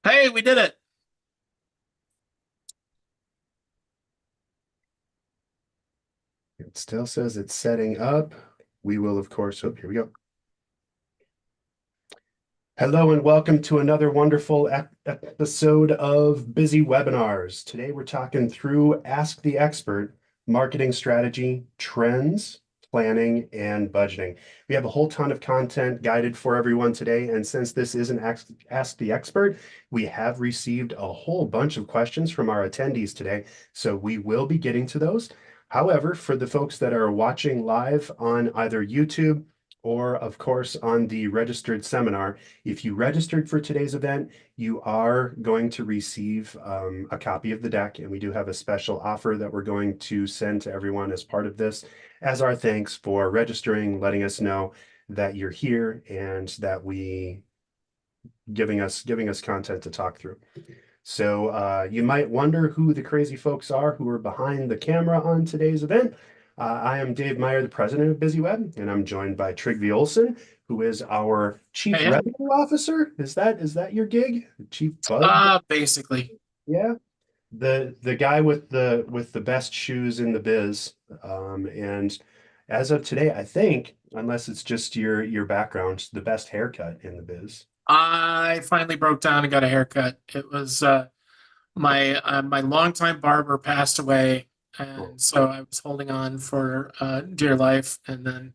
Hey, we did it. It still says it's setting up. We will, of course, oh, here we go. Hello and welcome to another wonderful episode of Busy Webinars. Today we're talking through Ask the Expert, marketing strategy, trends, planning, and budgeting. We have a whole ton of content guided for everyone today. And since this is an Ask the Expert, we have received a whole bunch of questions from our attendees today. So we will be getting to those. However, for the folks that are watching live on either YouTube or, of course, on the registered seminar, if you registered for today's event, you are going to receive a copy of the deck, and we do have a special offer that we're going to send to everyone as part of this, as our thanks for registering, letting us know that you're here and that we giving us content to talk through. So you might wonder who the crazy folks are who are behind the camera on today's event. I am Dave Meyer, the president of BusyWeb, and I'm joined by Trygve Olson, who is our chief Hey, revenue officer. Is that your gig? Chief bug? basically. Yeah. The guy with the best shoes in the biz. And as of today, I think, unless it's just your background, the best haircut in the biz. I finally broke down and got a haircut. It was my longtime barber passed away, Oh. and so I was holding on for dear life, and then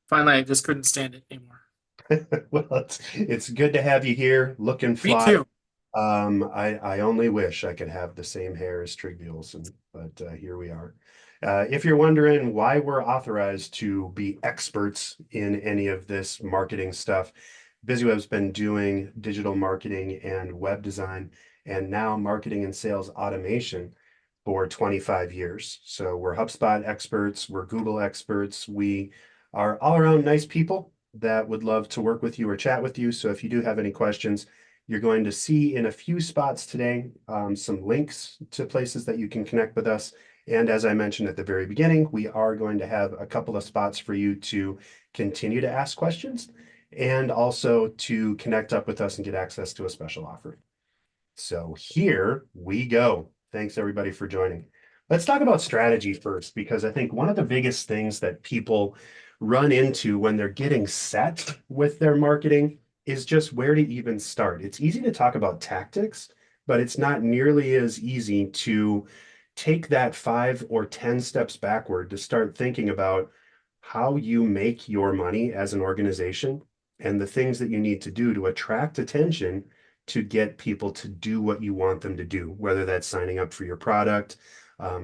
finally I just couldn't stand it anymore. Well, it's good to have you here, looking Me fly. too. I only wish I could have the same hair as Trygve Olsen, but here we are. If you're wondering why we're authorized to be experts in any of this marketing stuff, BusyWeb's been doing digital marketing and web design, and now marketing and sales automation for 25 years. So we're HubSpot experts, we're Google experts, we are all around nice people that would love to work with you or chat with you. So if you do have any questions, you're going to see in a few spots today some links to places that you can connect with us. And as I mentioned at the very beginning, we are going to have a couple of spots for you to continue to ask questions and also to connect up with us and get access to a special offer. So here we go. Thanks everybody for joining. Let's talk about strategy first, because I think one of the biggest things that people run into when they're getting set with their marketing is just where to even start. It's easy to talk about tactics, but it's not nearly as easy to take that 5 or 10 steps backward to start thinking about how you make your money as an organization and the things that you need to do to attract attention to get people to do what you want them to do, whether that's signing up for your product,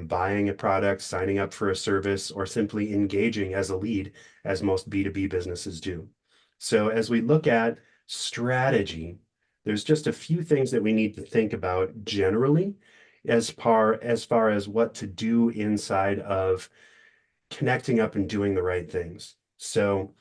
buying a product, signing up for a service, or simply engaging as a lead, as most B2B businesses do. So, as we look at strategy, there's just a few things that we need to think about generally as far as what to do inside of connecting up and doing the right things. So,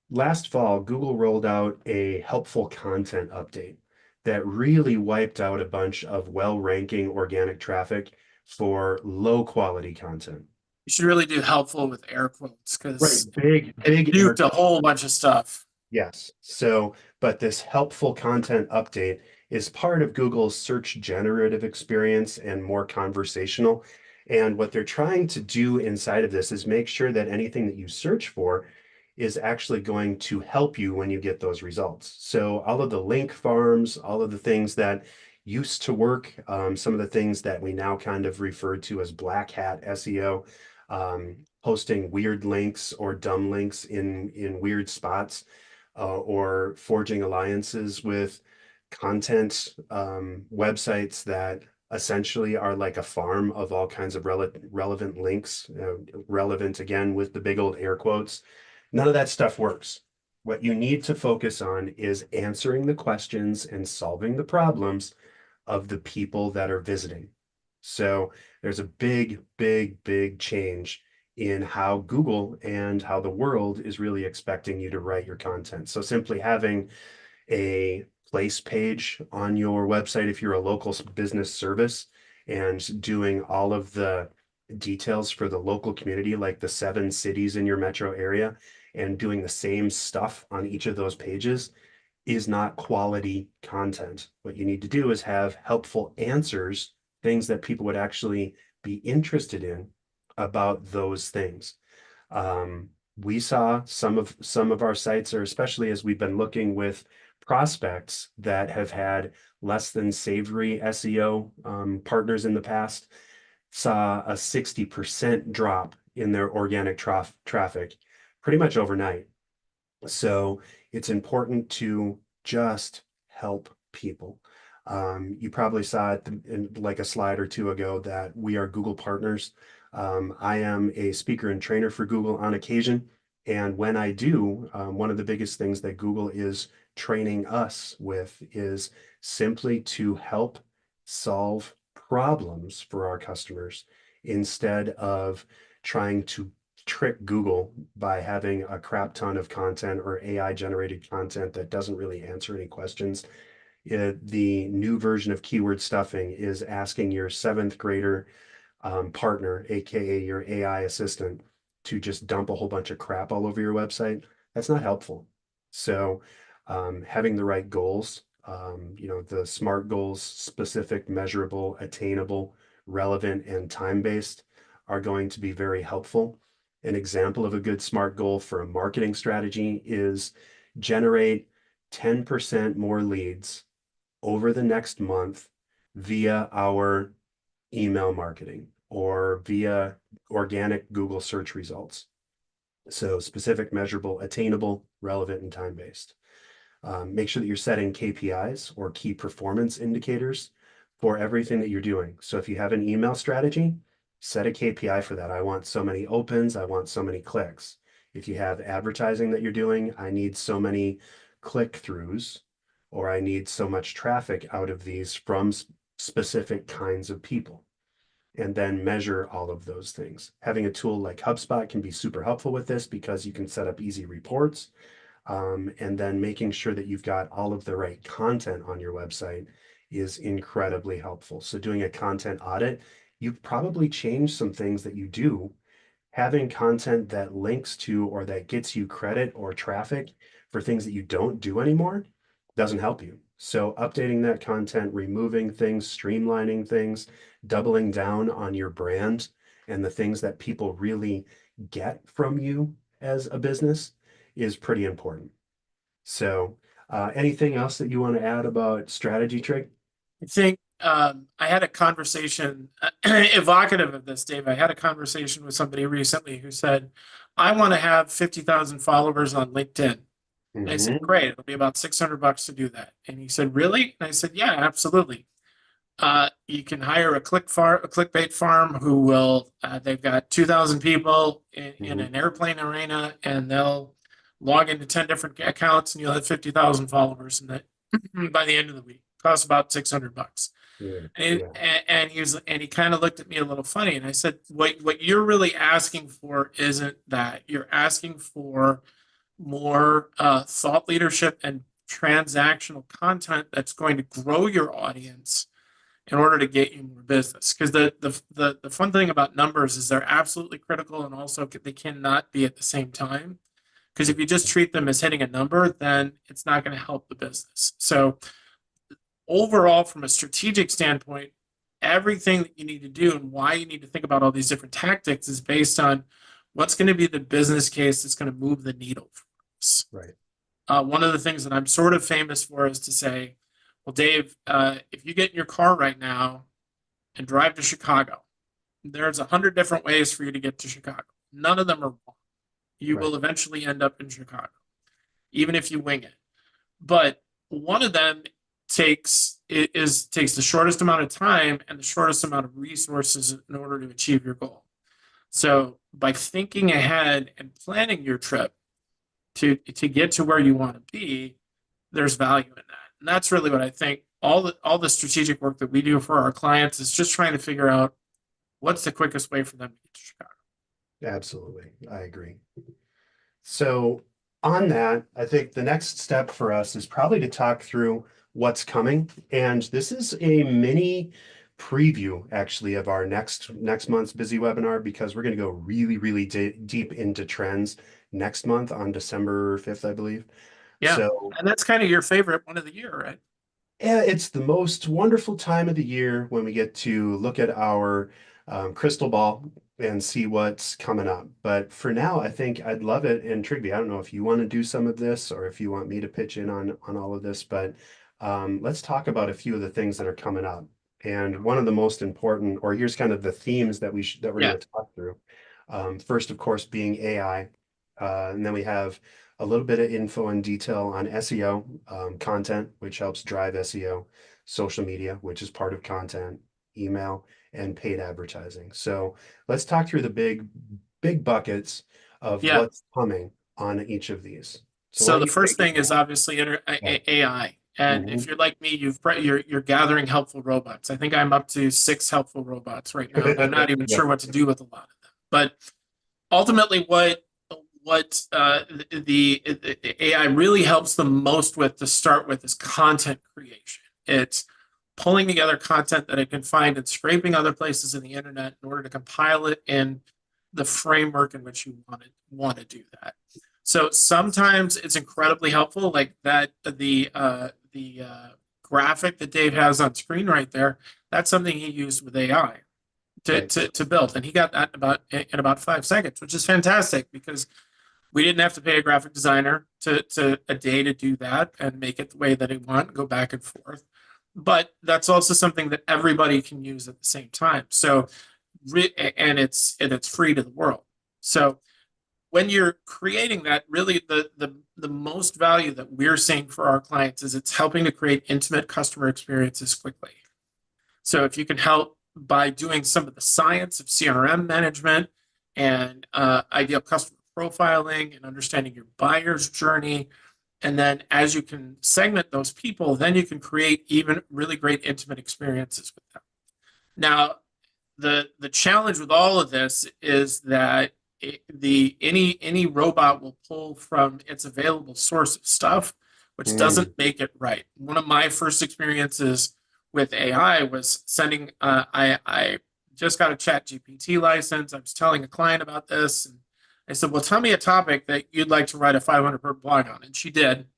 last fall, Google rolled out a helpful content update that really wiped out a bunch of well-ranking organic traffic for low quality content. You should really do helpful with air quotes Right. because Big, it big air. nuked a whole bunch of stuff. Yes. So, but this helpful content update is part of Google's search generative experience and more conversational. And what they're trying to do inside of this is make sure that anything that you search for is actually going to help you when you get those results. So all of the link farms, all of the things that used to work, some of the things that we now kind of refer to as black hat SEO, posting weird links or dumb links in weird spots, or forging alliances with content websites that essentially are like a farm of all kinds of relevant links, relevant again with the big old air quotes. None of that stuff works. What you need to focus on is answering the questions and solving the problems of the people that are visiting. So there's a big, big, big change in how Google and how the world is really expecting you to write your content. So simply having a place page on your website, if you're a local business service, and doing all of the details for the local community, like the 7 cities in your metro area, and doing the same stuff on each of those pages is not quality content. What you need to do is have helpful answers, things that people would actually be interested in about those things. We saw some of our sites, or especially as we've been looking with prospects that have had less than savory SEO partners in the past, saw a 60% drop in their organic traffic pretty much overnight. So it's important to just help people. You probably saw it in like a slide or two ago that we are Google partners. I am a speaker and trainer for Google on occasion. And when I do, one of the biggest things that Google is training us with is simply to help solve problems for our customers instead of trying to trick Google by having a crap ton of content or AI generated content that doesn't really answer any questions. The new version of keyword stuffing is asking your seventh grader partner, aka your AI assistant, to just dump a whole bunch of crap all over your website. That's not helpful. So, having the right goals, the SMART goals, specific, measurable, attainable, relevant, and time-based, are going to be very helpful. An example of a good SMART goal for a marketing strategy is generate 10% more leads over the next month via our email marketing or via organic Google search results. So specific, measurable, attainable, relevant, and time-based. Make sure that you're setting KPIs or key performance indicators for everything that you're doing. So if you have an email strategy, set a KPI for that. I want so many opens, I want so many clicks. If you have advertising that you're doing, I need so many click-throughs, or I need so much traffic out of these from specific kinds of people, and then measure all of those things. Having a tool like HubSpot can be super helpful with this because you can set up easy reports, and then making sure that you've got all of the right content on your website is incredibly helpful. So doing a content audit, you've probably changed some things that you do. Having content that links to or that gets you credit or traffic for things that you don't do anymore doesn't help you. So updating that content, removing things, streamlining things, doubling down on your brand and the things that people really get from you as a business is pretty important. So, anything else that you want to add about strategy, Trig? I think I had a conversation evocative of this, Dave. I had a conversation with somebody recently who said, I want to have 50,000 followers on LinkedIn. And I said, Mhm. great, it'll be about $600 to do that. And he said, really? And I said, yeah, absolutely. You can hire a clickbait farm who will, they've got 2,000 people in Mhm. an airplane arena, and they'll log into 10 different accounts, and you'll have 50,000 followers in that by the end of the week. Costs about $600. Yeah, And, yeah, and he kind of looked at me a little funny, and I said, what you're really asking for isn't that. You're asking for more thought leadership and transactional content that's going to grow your audience in order to get you more business. Because the fun thing about numbers is they're absolutely critical, and also they cannot be at the same time. Because if you just treat them as hitting a number, then it's not going to help the business. So overall, from a strategic standpoint, everything that you need to do and why you need to think about all these different tactics is based on what's going to be the business case that's going to move the needle for us. right. One of the things that I'm sort of famous for is to say, well, Dave, if you get in your car right now and drive to Chicago, there's 100 different ways for you to get to Chicago. None of them are wrong. You Right. will eventually end up in Chicago, even if you wing it. But one of them takes the shortest amount of time and the shortest amount of resources in order to achieve your goal. So by thinking ahead and planning your trip to get to where you want to be, there's value in that. And that's really what I think all the strategic work that we do for our clients is just trying to figure out what's the quickest way for them to get to Chicago. Absolutely. I agree. So, on that, I think the next step for us is probably to talk through what's coming. And this is a mini preview actually of our next month's busy webinar, because we're going to go really, really deep into trends next month on December 5th, I believe. Yeah. So And that's kind of your favorite one of the year, right? yeah, it's the most wonderful time of the year when we get to look at our crystal ball and see what's coming up. But for now, I think I'd love it. And Trigby, I don't know if you want to do some of this or if you want me to pitch in on all of this, but let's talk about a few of the things that are coming up. And one of the most important, or here's kind of the themes that we're Yeah. going to talk through. First, of course, being AI, and then we have a little bit of info and detail on SEO, content, which helps drive SEO, social media, which is part of content, email, and paid advertising. So let's talk through the big buckets of Yeah. what's coming on each of these. So why So don't the you first take it thing is away? obviously Yeah. AI. And if Mhm. you're like me, you're gathering helpful robots. I think I'm up to 6 helpful robots right now, and I'm not even Yeah. sure what to do with a lot of them. But ultimately, the AI really helps the most with to start with is content creation. It's pulling together content that it can find and scraping other places in the internet in order to compile it in the framework in which you want to do that. So sometimes it's incredibly helpful, like that the graphic that Dave has on screen right there. That's something he used with AI Nice. to build, and he got that in about 5 seconds, which is fantastic because we didn't have to pay a graphic designer to a day to do that and make it the way that he want, go back and forth. But that's also something that everybody can use at the same time. So, and it's free to the world. So when you're creating that, really the most value that we're seeing for our clients is it's helping to create intimate customer experiences quickly. So if you can help by doing some of the science of CRM management and ideal customer profiling and understanding your buyer's journey, and then as you can segment those people, then you can create even really great intimate experiences with them. Now, the challenge with all of this is that any robot will pull from its available source of stuff, which Mm. doesn't make it right. One of my first experiences with AI was sending. I just got a Chat GPT license. I was telling a client about this, and I said, "Well, tell me a topic that you'd like to write a 500 word blog on," and she did.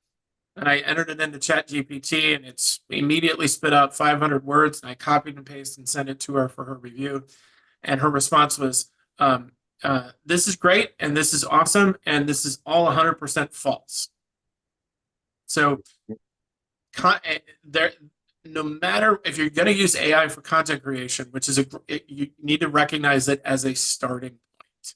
And I entered it into Chat GPT, and it's immediately spit out 500 words. And I copied and pasted and sent it to her for her review. And her response was, "This is great, and this is awesome, and this is all 100% false." So there, no matter if you're going to use AI for content creation, which is you need to recognize it as a starting point.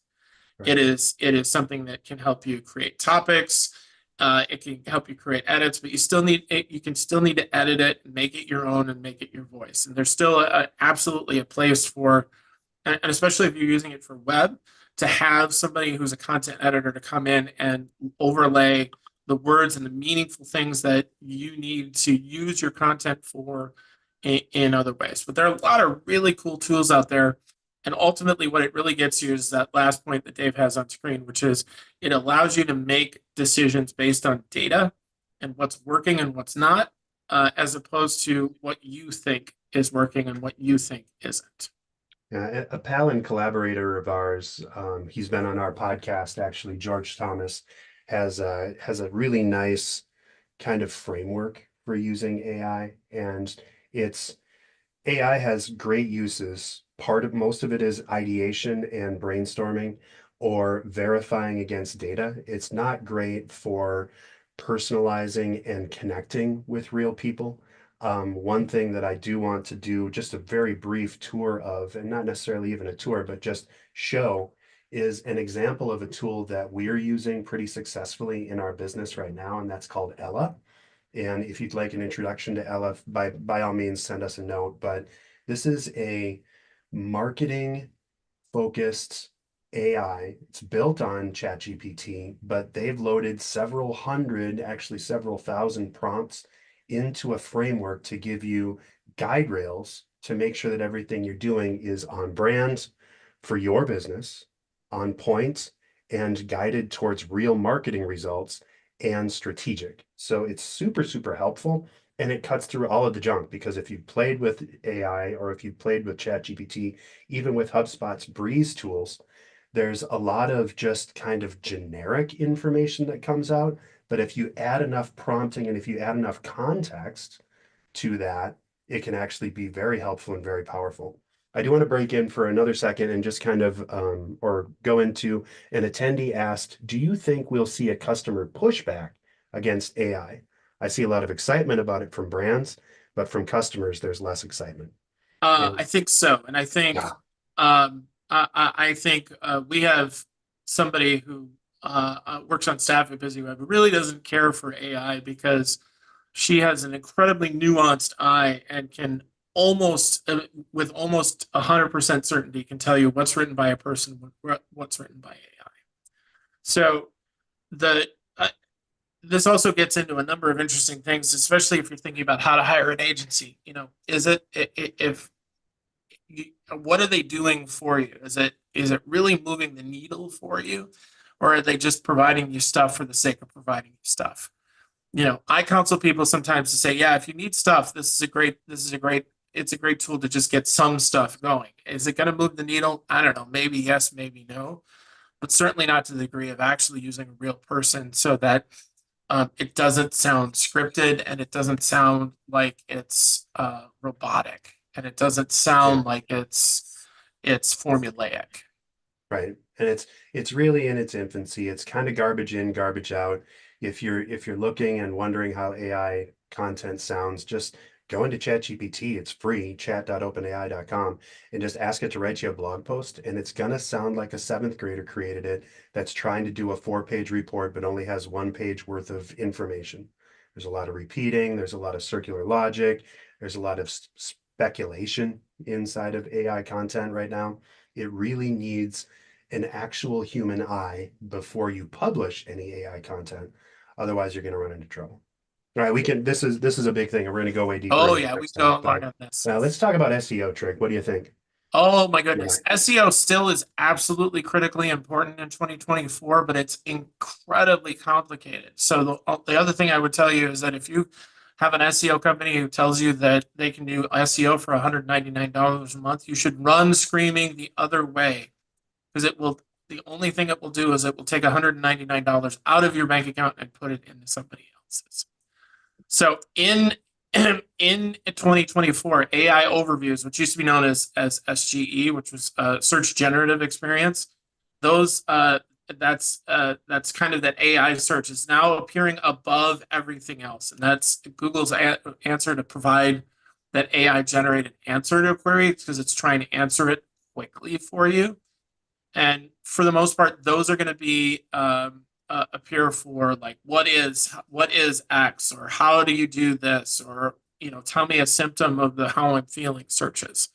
Right. It is something that can help you create topics. It can help you create edits, but you can still need to edit it, make it your own, and make it your voice. And there's still absolutely a place for, and especially if you're using it for web, to have somebody who's a content editor to come in and overlay the words and the meaningful things that you need to use your content for in other ways. But there are a lot of really cool tools out there. And ultimately, what it really gets you is that last point that Dave has on screen, which is it allows you to make decisions based on data and what's working and what's not, as opposed to what you think is working and what you think isn't. A pal and collaborator of ours, he's been on our podcast actually. George Thomas has a really nice kind of framework for using AI, and it's AI has great uses. Most of it is ideation and brainstorming or verifying against data. It's not great for personalizing and connecting with real people. One thing that I do want to do just a very brief tour of, and not necessarily even a tour, but just show, is an example of a tool that we're using pretty successfully in our business right now, and that's called Ella. And if you'd like an introduction to Ella, by all means, send us a note. But this is a marketing focused AI. It's built on ChatGPT, but they've loaded several hundred, actually several thousand prompts into a framework to give you guide rails to make sure that everything you're doing is on brand for your business, on point, and guided towards real marketing results and strategic. So it's super, super helpful. And it cuts through all of the junk because if you've played with AI or if you've played with ChatGPT, even with HubSpot's Breeze tools, there's a lot of just kind of generic information that comes out But if you add enough prompting and if you add enough context to that, it can actually be very helpful and very powerful. I do want to break in for another second and just kind of or go into an attendee asked, do you think we'll see a customer pushback against AI? I see a lot of excitement about it from brands, but from customers, there's less excitement. I think so, and I think Yeah. I think we have somebody who works on staff at BusyWeb who really doesn't care for AI because she has an incredibly nuanced eye and can almost with almost 100% certainty can tell you what's written by a person, what's written by AI. So the this also gets into a number of interesting things, especially if you're thinking about how to hire an agency. You know, is it if you, what are they doing for you? Is it really moving the needle for you, or are they just providing you stuff for the sake of providing you stuff? You know, I counsel people sometimes to say, yeah, if you need stuff, it's a great tool to just get some stuff going. Is it going to move the needle? I don't know. Maybe yes, maybe no, but certainly not to the degree of actually using a real person so that it doesn't sound scripted and it doesn't sound like it's robotic and it doesn't Yeah. sound like it's formulaic. Right. And it's really in its infancy. It's kind of garbage in, garbage out. If you're looking and wondering how AI content sounds, just go into ChatGPT. It's free, chat.openai.com, and just ask it to write you a blog post. And it's gonna sound like a seventh grader created it that's trying to do a 4-page report, but only has 1 page worth of information. There's a lot of repeating, there's a lot of circular logic, there's a lot of speculation inside of AI content right now. It really needs an actual human eye before you publish any AI content. Otherwise, you're going to run into trouble. All right, we can. This is a big thing, and we're going to go way deeper Oh into yeah, it we next go time. along But on this. let's talk about SEO, Trick. What do you think? Oh my Yeah. goodness. SEO still is absolutely critically important in 2024, but it's incredibly complicated. So the other thing I would tell you is that if you have an SEO company who tells you that they can do SEO for $199 a month, you should run screaming the other way because the only thing it will do is it will take $199 out of your bank account and put it into somebody else's. So in 2024, AI overviews, which used to be known as SGE, which was search generative experience, those that's kind of that AI search is now appearing above everything else, and that's Google's answer to provide that AI generated answer to a query because it's trying to answer it quickly for you. And for the most part, those are going to be appear for like what is X, or how do you do this, or tell me a symptom of the how I'm feeling searches,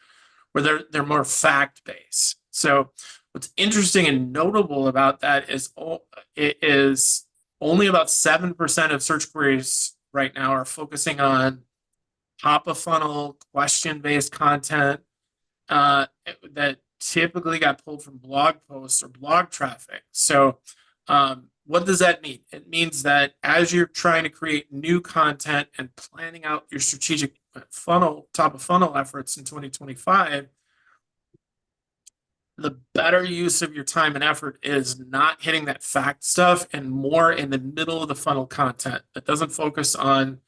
where they're more fact based. So what's interesting and notable about that is it is only about 7% of search queries right now are focusing on top of funnel question based content that typically got pulled from blog posts or blog traffic. So, what does that mean? It means that as you're trying to create new content and planning out your strategic top of funnel efforts in 2025, the better use of your time and effort is not hitting that fact stuff and more in the middle of the funnel content that doesn't focus on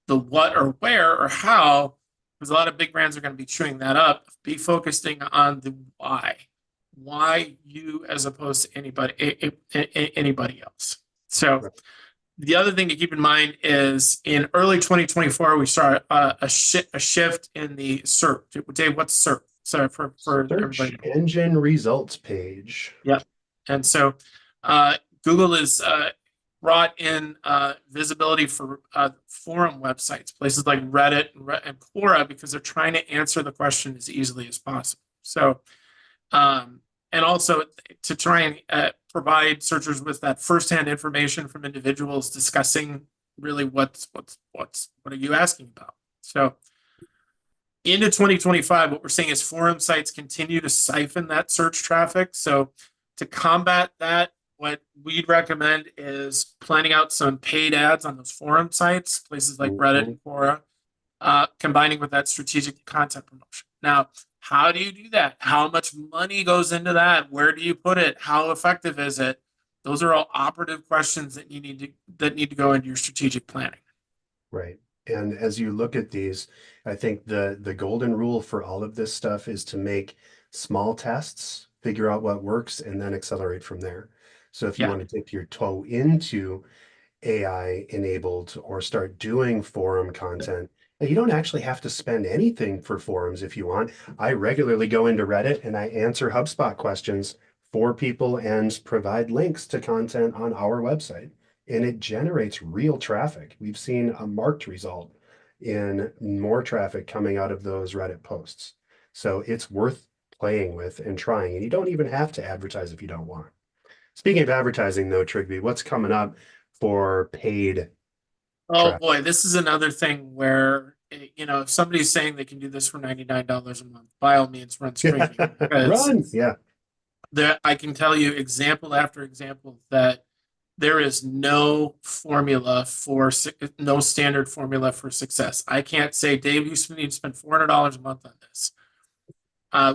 the what or where or how, because a lot of big brands are going to be chewing that up. Be focusing on the why you as opposed to anybody else. So the other thing to keep in mind is in early 2024 we saw a shift in the SERP. Dave, what's SERP? So for Search everybody. engine results page. Yep. And so Google is brought in visibility for forum websites, places like Reddit and Quora, because they're trying to answer the question as easily as possible. So, and also to try and provide searchers with that firsthand information from individuals discussing really what are you asking about. So into 2025, what we're seeing is forum sites continue to siphon that search traffic. So to combat that, what we'd recommend is planning out some paid ads on those forum sites, places like Reddit and Quora, combining with that strategic content promotion. Now, how do you do that? How much money goes into that? Where do you put it? How effective is it? Those are all operative questions that that need to go into your strategic planning. Right. And as you look at these, I think the golden rule for all of this stuff is to make small tests, figure out what works, and then accelerate from there. So if you Yeah. want to dip your toe into AI enabled or start doing forum content, and you don't actually have to spend anything for forums if you want. I regularly go into Reddit and I answer HubSpot questions for people and provide links to content on our website, and it generates real traffic. We've seen a marked result in more traffic coming out of those Reddit posts. So it's worth playing with and trying, and you don't even have to advertise if you don't want. Speaking of advertising, though, Trigby, what's coming up for paid Oh traffic? boy, this is another thing where, if somebody's saying they can do this for $99 a month, by all means, run streaming, because Run. Yeah. I can tell you example after example that there is no standard formula for success. I can't say, Dave, you need to spend $400 a month on this.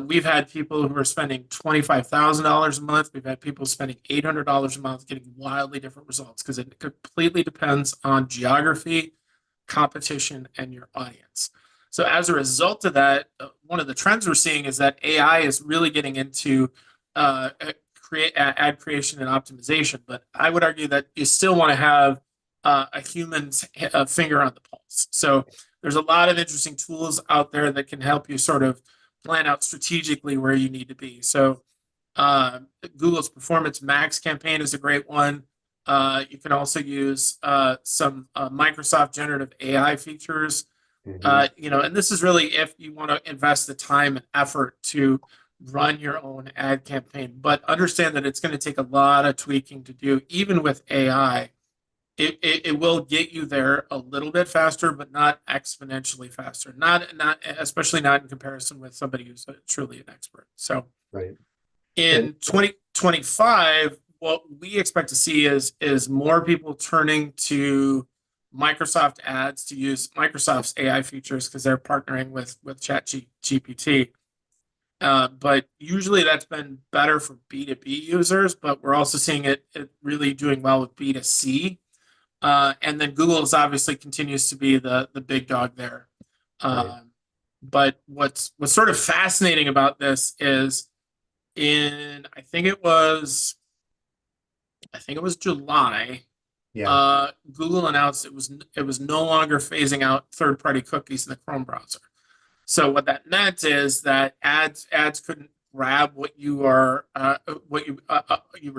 We've had people who are spending $25,000 a month. We've had people spending $800 a month, getting wildly different results because it completely depends on geography, competition, and your audience. So as a result of that, one of the trends we're seeing is that AI is really getting into create ad creation and optimization. But I would argue that you still want to have a human's finger on the pulse. So there's a lot of interesting tools out there that can help you sort of plan out strategically where you need to be. So Google's Performance Max campaign is a great one. You can also use some Microsoft generative AI features. Mhm. And this is really if you want to invest the time and effort to run your own ad campaign, but understand that it's going to take a lot of tweaking to do, even with AI. It will get you there a little bit faster, but not exponentially faster. Not especially not in comparison with somebody who's truly an expert. So Right. And in 2025, what we expect to see is more people turning to Microsoft Ads to use Microsoft's AI features because they're partnering with ChatGPT. But usually that's been better for B2B users, but we're also seeing it really doing well with B2C. And then Google is obviously continues to be the big dog there. right. But what's sort of fascinating about this is I think it was July. Yeah. Google announced it was no longer phasing out third-party cookies in the Chrome browser. So what that meant is that ads couldn't grab what you were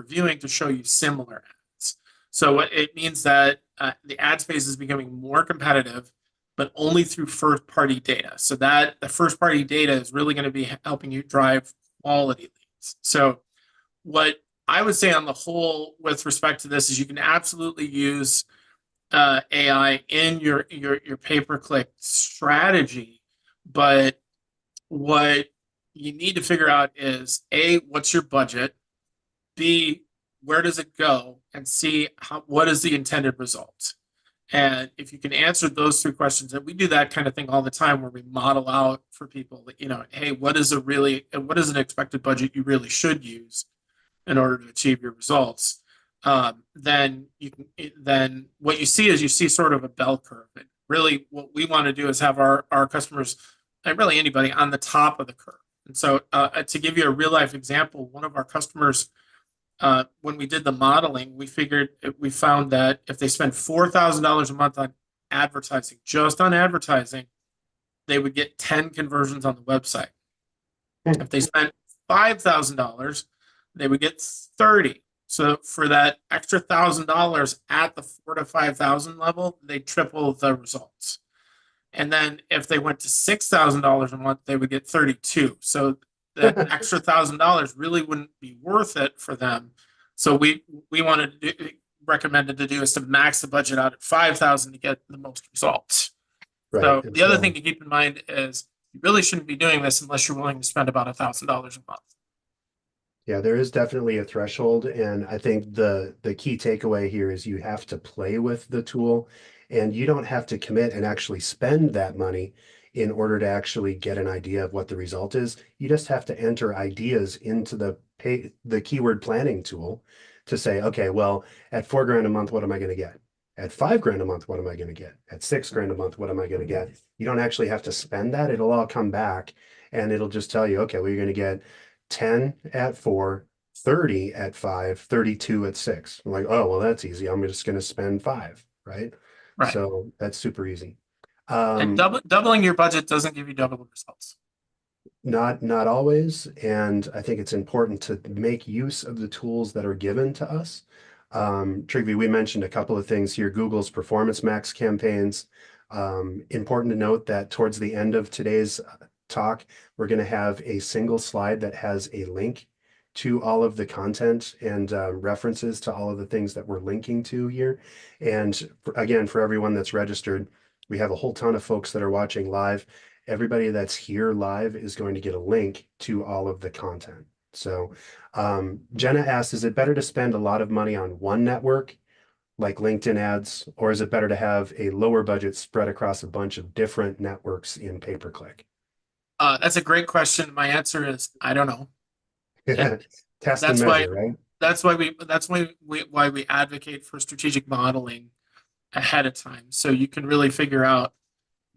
viewing to show you similar ads. So what it means that the ad space is becoming more competitive, but only through first-party data. So that the first-party data is really going to be helping you drive quality leads. So what I would say on the whole with respect to this is you can absolutely use AI in your pay-per-click strategy, but what you need to figure out is A, what's your budget? B, where does it go? And C, what is the intended result? And if you can answer those three questions, and we do that kind of thing all the time where we model out for people that, hey, what is an expected budget you really should use in order to achieve your results? Then what you see is you see sort of a bell curve. And really what we want to do is have our customers, and really anybody, on the top of the curve. And so to give you a real life example, one of our customers, when we did the modeling, we found that if they spend $4,000 a month on advertising, just on advertising, they would get 10 conversions on the website. Hmm. If they spent $5,000, they would get 30. So for that extra $1,000 at the 4 to 5,000 level, they triple the results. And then if they went to $6,000 a month, they would get 32. So that extra $1,000 really wouldn't be worth it for them. So we wanted recommended to do is to max the budget out at 5,000 to get the most results. Right. So And the other thing so, to keep in mind is you really shouldn't be doing this unless you're willing to spend about $1,000 a month. yeah, there is definitely a threshold. And I think the key takeaway here is you have to play with the tool, and you don't have to commit and actually spend that money in order to actually get an idea of what the result is. You just have to enter ideas into the keyword planning tool to say, okay, well, at $4,000 a month, what am I going to get? At $5,000 a month, what am I going to get? At $6,000 a month, what am I going to get? You don't actually have to spend that. It'll all come back and it'll just tell you, okay, well, you're going to get 10 at 4, 30 at 5, 32 at 6. I'm like, oh, well, that's easy. I'm just going to spend 5, right? Right. So that's super easy. And doubling your budget doesn't give you double the results. Not always, and I think it's important to make use of the tools that are given to us. Trygve, we mentioned a couple of things here. Google's Performance Max campaigns. Important to note that towards the end of today's talk, we're going to have a single slide that has a link to all of the content and references to all of the things that we're linking to here. And again, for everyone that's registered, we have a whole ton of folks that are watching live. Everybody that's here live is going to get a link to all of the content. So Jenna asked, is it better to spend a lot of money on one network like LinkedIn ads, or is it better to have a lower budget spread across a bunch of different networks in pay-per-click? That's a great question. My answer is I don't know. Test and That's why measure, right? why we advocate for strategic modeling ahead of time, so you can really figure out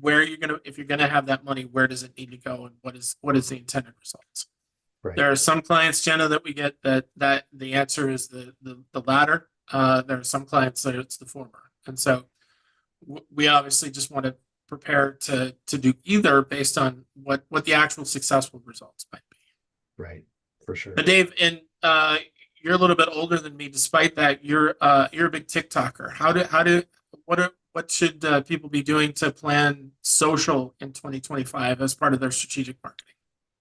where you're gonna, if you're gonna have that money, where does it need to go, and what is the intended results. Right. There are some clients, Jenna, that we get that the answer is the latter. There are some clients that it's the former, and so we obviously just want to prepare to do either based on what the actual successful results might be. Right, for sure. But Dave, and you're a little bit older than me. Despite that, you're a big TikToker. What should people be doing to plan social in 2025 as part of their strategic marketing?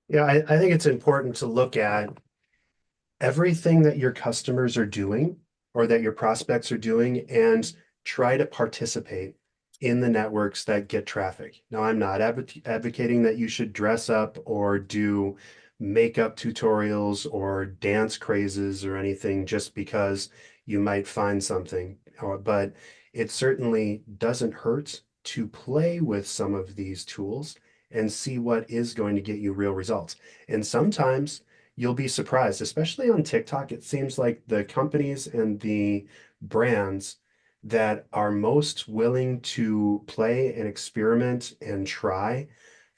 Yeah, I think it's important to look at everything that your customers are doing or that your prospects are doing and try to participate in the networks that get traffic. Now, I'm not advocating that you should dress up or do makeup tutorials or dance crazes or anything just because you might find something, but it certainly doesn't hurt to play with some of these tools and see what is going to get you real results. And sometimes you'll be surprised, especially on TikTok. It seems like the companies and the brands that are most willing to play and experiment and try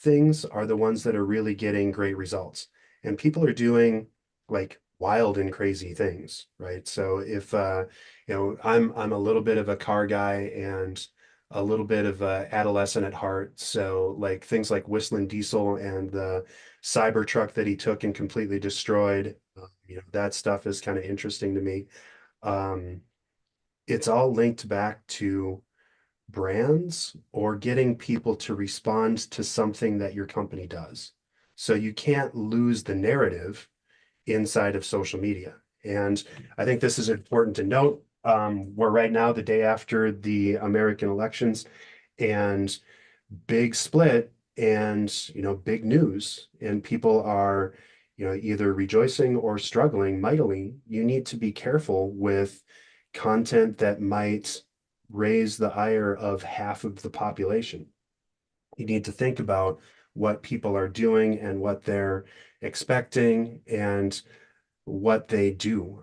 things are the ones that are really getting great results. And people are doing like wild and crazy things, right? So if I'm a little bit of a car guy and a little bit of a adolescent at heart. So like things like Whistling Diesel and the Cybertruck that he took and completely destroyed, that stuff is kind of interesting to me. It's all linked back to brands or getting people to respond to something that your company does. So you can't lose the narrative inside of social media. And I think this is important to note. We're right now the day after the American elections and big split and, big news, and people are, either rejoicing or struggling mightily. You need to be careful with content that might raise the ire of half of the population. You need to think about what people are doing and what they're expecting and what they do.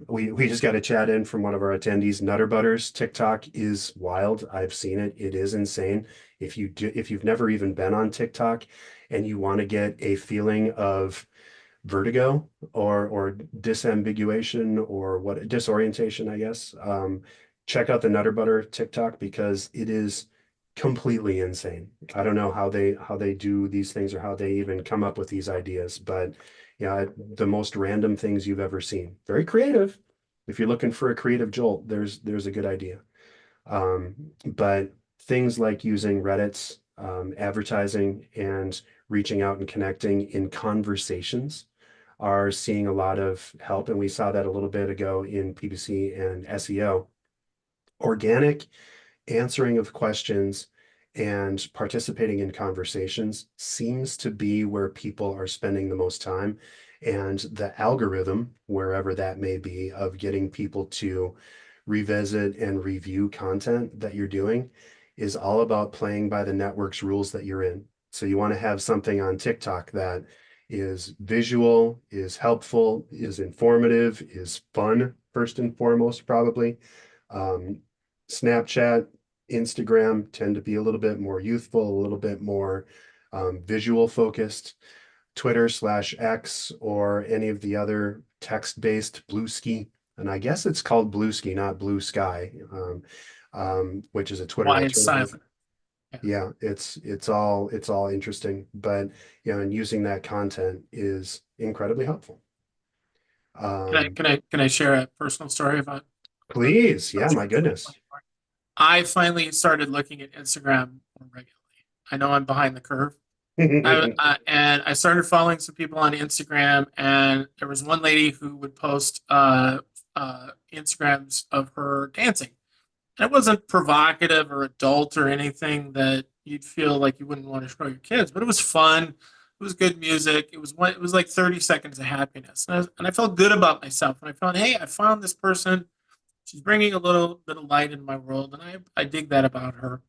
We just got a chat in from one of our attendees, Nutter Butters. TikTok is wild. I've seen it. It is insane. If you've never even been on TikTok and you want to get a feeling of vertigo or disambiguation or what disorientation, I guess, check out the Nutter Butter TikTok because it is completely insane. I don't know how they do these things or how they even come up with these ideas, but yeah, the most random things you've ever seen. Very creative. If you're looking for a creative jolt, there's a good idea. But things like using Reddit's advertising and reaching out and connecting in conversations are seeing a lot of help. And we saw that a little bit ago in PPC and SEO. Organic answering of questions and participating in conversations seems to be where people are spending the most time. And the algorithm, wherever that may be, of getting people to revisit and review content that you're doing is all about playing by the network's rules that you're in. So you want to have something on TikTok that is visual, is helpful, is informative, is fun, first and foremost, probably. Um, Snapchat, Instagram tend to be a little bit more youthful, a little bit more visual focused. Twitter/X or any of the other text-based Bluesky, and I guess it's called Bluesky, not Blue Sky, which is a Twitter Why it's alternative. silent. Yeah. Yeah, it's all interesting, but and using that content is incredibly helpful. Um, Can I share a personal story about please, yeah, social my goodness. media? I finally started looking at Instagram more regularly. I know I'm behind the curve. And I started following some people on Instagram, and there was one lady who would post Instagrams of her dancing. And it wasn't provocative or adult or anything that you'd feel like you wouldn't want to show your kids, but it was fun. It was good music. It was like 30 seconds of happiness, and I felt good about myself. And I felt, hey, I found this person. She's bringing a little bit of light in my world, and I dig that about her.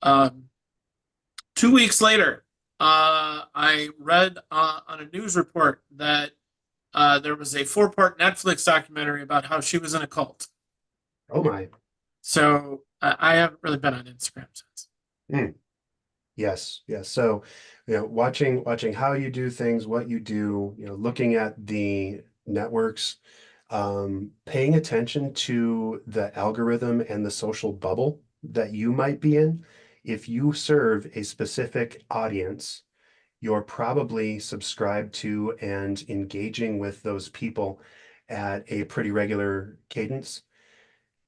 Um, 2 weeks later, I read on a news report that there was a 4-part Netflix documentary about how she was in a cult. Oh my. So I haven't really been on Instagram since. Mm. Yes, yes. So, watching how you do things, what you do, looking at the networks, paying attention to the algorithm and the social bubble that you might be in. If you serve a specific audience, you're probably subscribed to and engaging with those people at a pretty regular cadence.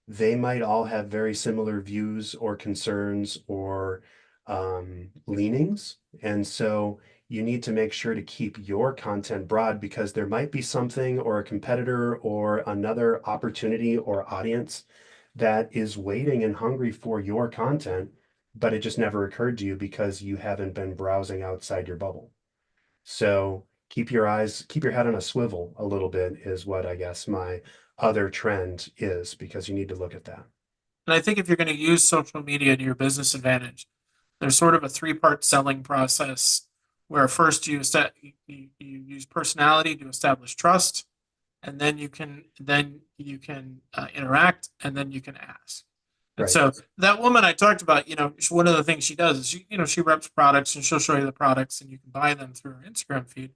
They might all have very similar views or concerns or leanings. And so you need to make sure to keep your content broad because there might be something or a competitor or another opportunity or audience that is waiting and hungry for your content, but it just never occurred to you because you haven't been browsing outside your bubble. So keep your head on a swivel a little bit is what I guess my other trend is, because you need to look at that. And I think if you're going to use social media to your business advantage, there's sort of a 3-part selling process where first you use personality to establish trust, and then you can interact, and then you can ask. And Right. so that woman I talked about, one of the things she does is she reps products, and she'll show you the products, and you can buy them through her Instagram feed.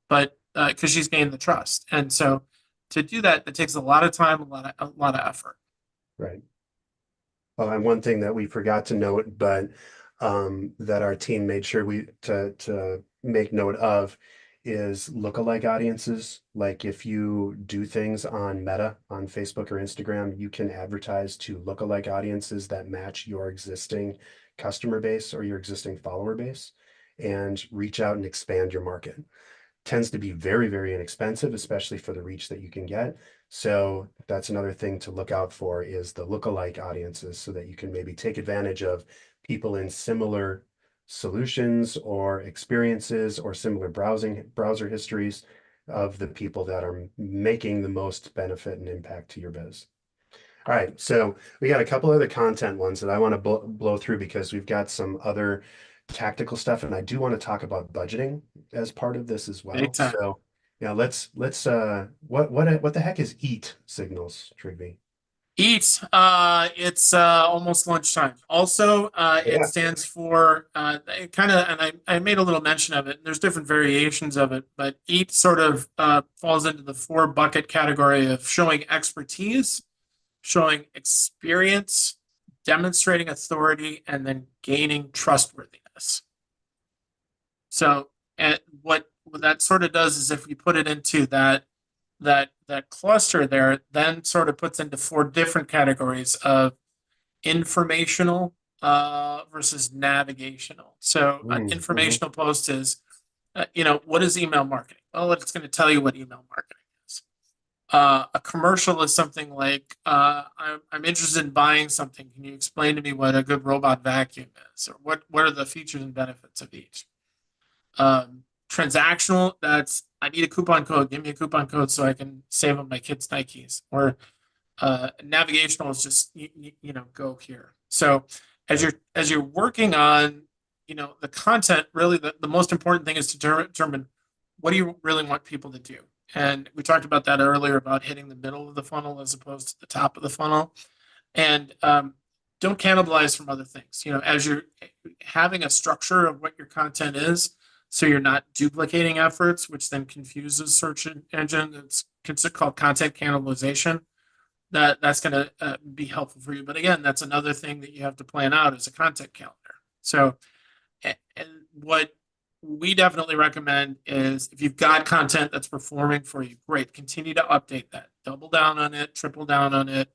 But because she's gained the trust, and so to do that, it takes a lot of time, a lot of effort. Right. Oh, and one thing that we forgot to note, but that our team made sure to make note of is lookalike audiences. Like if you do things on Meta, on Facebook or Instagram, you can advertise to lookalike audiences that match your existing customer base or your existing follower base and reach out and expand your market. Tends to be very, very inexpensive, especially for the reach that you can get. So that's another thing to look out for is the lookalike audiences so that you can maybe take advantage of people in similar solutions or experiences or similar browser histories of the people that are making the most benefit and impact to your biz. All right, so we got a couple other content ones that I want to blow through because we've got some other tactical stuff, and I do want to talk about budgeting as part of this as well. Big time. So, yeah, let's what the heck is EAT signals, Trigby? Eat. It's almost lunchtime. Also, it Yeah. stands for kind of, and I made a little mention of it. There's different variations of it, but eat sort of falls into the 4-bucket category of showing expertise, showing experience, demonstrating authority, and then gaining trustworthiness. So, and what that sort of does is if we put it into that cluster there, then sort of puts into 4 different categories of informational versus navigational. So, an informational post is, what is email marketing? Well, it's going to tell you what email marketing is. A commercial is something like, I'm interested in buying something. Can you explain to me what a good robot vacuum is, or what are the features and benefits of each? Transactional, that's I need a coupon code. Give me a coupon code so I can save on my kids' Nikes. Or navigational is just go here. So as you're working on the content, really the most important thing is to determine what do you really want people to do. And we talked about that earlier about hitting the middle of the funnel as opposed to the top of the funnel. And don't cannibalize from other things. You know, as you're having a structure of what your content is, so you're not duplicating efforts, which then confuses search engine. It's called content cannibalization. That's going to be helpful for you. But again, that's another thing that you have to plan out is a content calendar. So, and what we definitely recommend is if you've got content that's performing for you, great. Continue to update that. Double down on it, triple down on it,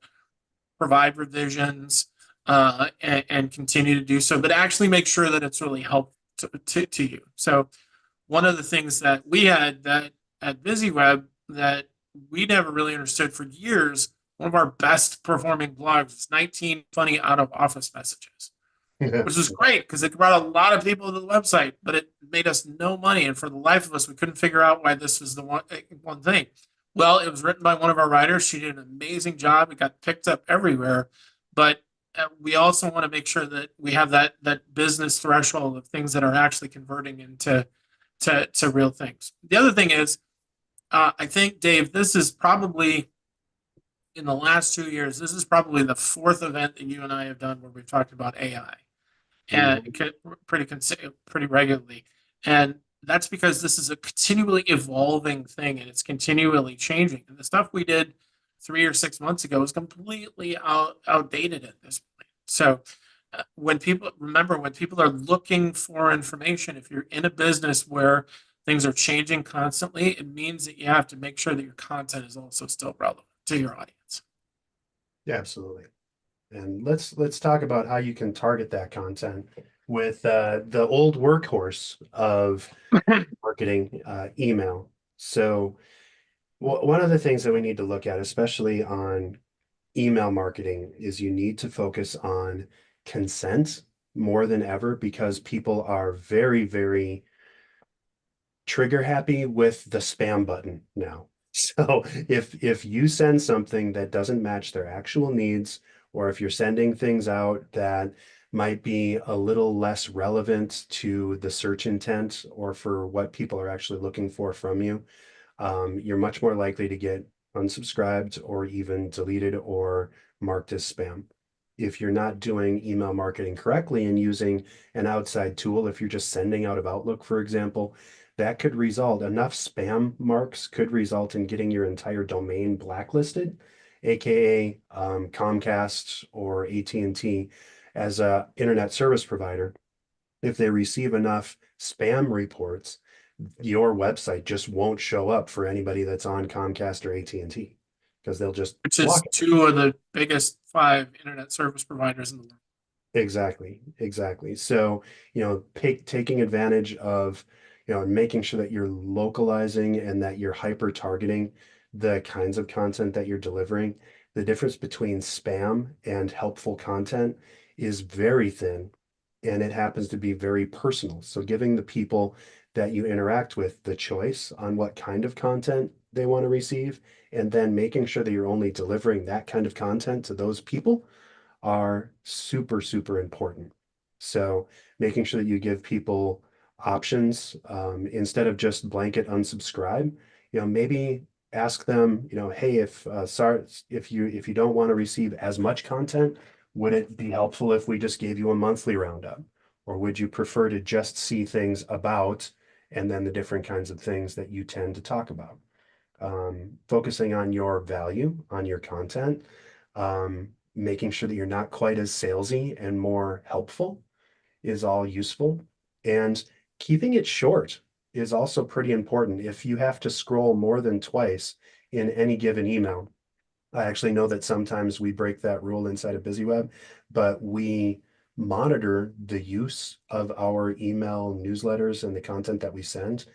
provide revisions, and continue to do so, but actually make sure that it's really helpful to you. So one of the things that we had that at BusyWeb that we never really understood for years, one of our best performing blogs was 19 funny out of office messages, which was great because it brought a lot of people to the website, but it made us no money. And for the life of us, we couldn't figure out why this was the one thing. Well, it was written by one of our writers. She did an amazing job. It got picked up everywhere. But we also want to make sure that we have that business threshold of things that are actually converting into to real things. The other thing is, I think, Dave, this is probably in the last 2 years, this is probably the fourth event that you and I have done where we've talked about AI and pretty regularly. And that's because this is a continually evolving thing and it's continually changing. And the stuff we did 3 or 6 months ago is completely outdated at this point. So when people are looking for information, if you're in a business where things are changing constantly, it means that you have to make sure that your content is also still relevant to your audience. Yeah, absolutely. And let's talk about how you can target that content with the old workhorse of marketing, email. So one of the things that we need to look at, especially on email marketing, is you need to focus on consent more than ever because people are very, very trigger happy with the spam button now. So if you send something that doesn't match their actual needs, or if you're sending things out that might be a little less relevant to the search intent or for what people are actually looking for from you, you're much more likely to get unsubscribed or even deleted or marked as spam. If you're not doing email marketing correctly and using an outside tool, if you're just sending out of Outlook, for example, that could result, enough spam marks could result in getting your entire domain blacklisted, aka Comcast or AT&T as a internet service provider. If they receive enough spam reports, your website just won't show up for anybody that's on Comcast or AT&T because they'll just Which is block it. two of the biggest 5 internet service providers in the world. Exactly, exactly. So, taking advantage of, making sure that you're localizing and that you're hyper targeting the kinds of content that you're delivering. The difference between spam and helpful content is very thin, and it happens to be very personal. So, giving the people that you interact with the choice on what kind of content they want to receive, and then making sure that you're only delivering that kind of content to those people are super, super important. So making sure that you give people options instead of just blanket unsubscribe, maybe ask them, hey, if you don't want to receive as much content, would it be helpful if we just gave you a monthly roundup? Or would you prefer to just see things about and then the different kinds of things that you tend to talk about? Focusing on your value, on your content, making sure that you're not quite as salesy and more helpful is all useful. And keeping it short is also pretty important. If you have to scroll more than twice in any given email, I actually know that sometimes we break that rule inside of BusyWeb, but we monitor the use of our email newsletters and the content that we send.